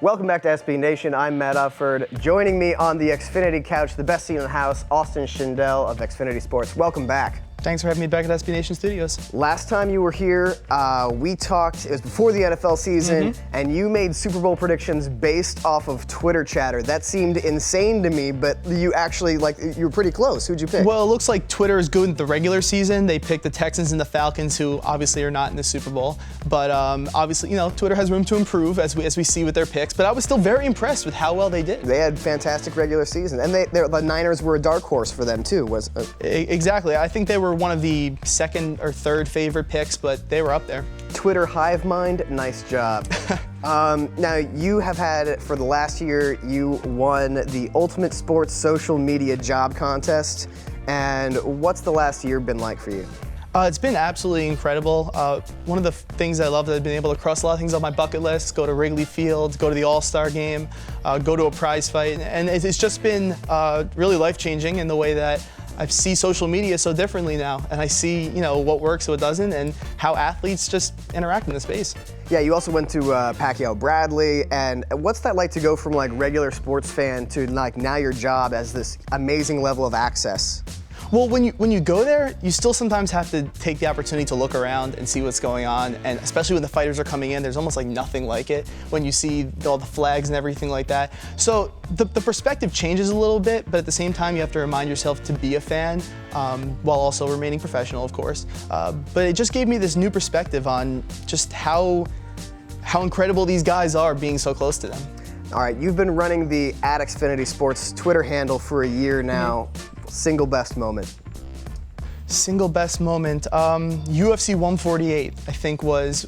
Welcome back to SB Nation. I'm Matt Ufford. Joining me on the Xfinity couch, the best seat in the house, Austin Schindel of Xfinity Sports. Welcome back. Thanks for having me back at SB Nation Studios. Last time you were here, we talked, it was before the NFL season, and you made Super Bowl predictions based off of Twitter chatter. That seemed insane to me, but you actually, you were pretty close. Who'd you pick? Well, it looks like Twitter is good in the regular season. They picked the Texans and the Falcons, who obviously are not in the Super Bowl. But obviously, Twitter has room to improve, as we see with their picks. But I was still very impressed with how well they did. They had fantastic regular season, and the Niners were a dark horse for them too. Exactly. I think they were one of the second or third favorite picks, but they were up there. Twitter hive mind, nice job. Now, you have had, for the last year, you won the Ultimate Sports Social Media Job Contest. And what's the last year been like for you? It's been absolutely incredible. One of the things I love is I've been able to cross a lot of things on my bucket list, go to Wrigley Field, go to the All-Star game, go to a prize fight. And it's just been really life-changing in the way that I see social media so differently now, and I see, what works, what doesn't, and how athletes just interact in the space. Yeah, you also went to Pacquiao Bradley, and what's that like to go from regular sports fan to now your job as this amazing level of access? Well, when you go there, you still sometimes have to take the opportunity to look around and see what's going on, and especially when the fighters are coming in, there's almost nothing like it when you see all the flags and everything like that. So the perspective changes a little bit, but at the same time, you have to remind yourself to be a fan while also remaining professional, of course. But it just gave me this new perspective on just how incredible these guys are being so close to them. All right, you've been running the @Xfinity Sports Twitter handle for a year now. Single best moment? Single best moment, UFC 148, I think was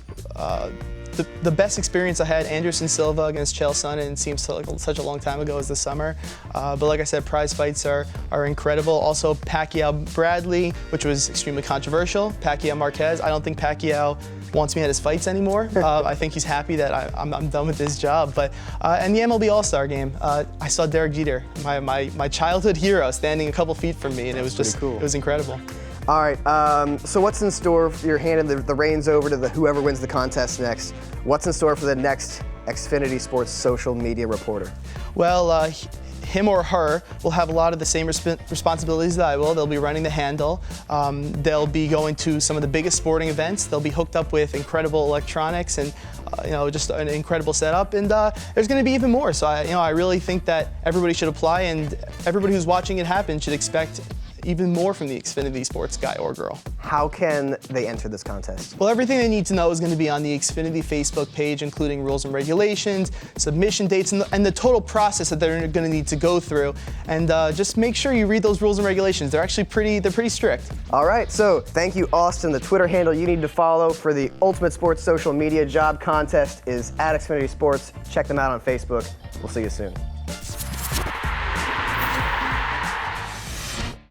the best experience I had. Anderson Silva against Chael Sonnen seems like such a long time ago as this summer. But like I said, prize fights are incredible. Also Pacquiao Bradley, which was extremely controversial. Pacquiao Marquez, I don't think Pacquiao wants me at his fights anymore. I think he's happy that I'm done with this job. But and the MLB All-Star game, I saw Derek Jeter, my childhood hero, standing a couple feet from me, and it was just cool. It was incredible. All right, so what's in store? You're handing the reins over to whoever wins the contest next. What's in store for the next Xfinity Sports social media reporter? Well, him or her will have a lot of the same responsibilities that I will. They'll be running the handle. They'll be going to some of the biggest sporting events. They'll be hooked up with incredible electronics and just an incredible setup. And there's going to be even more. So I really think that everybody should apply, and everybody who's watching it happen should expect even more from the Xfinity Sports guy or girl. How can they enter this contest? Well, everything they need to know is going to be on the Xfinity Facebook page, including rules and regulations, submission dates, and the total process that they're going to need to go through. And just make sure you read those rules and regulations. They're actually pretty strict. All right, so thank you, Austin. The Twitter handle you need to follow for the Ultimate Sports Social Media Job Contest is @Xfinity Sports. Check them out on Facebook. We'll see you soon.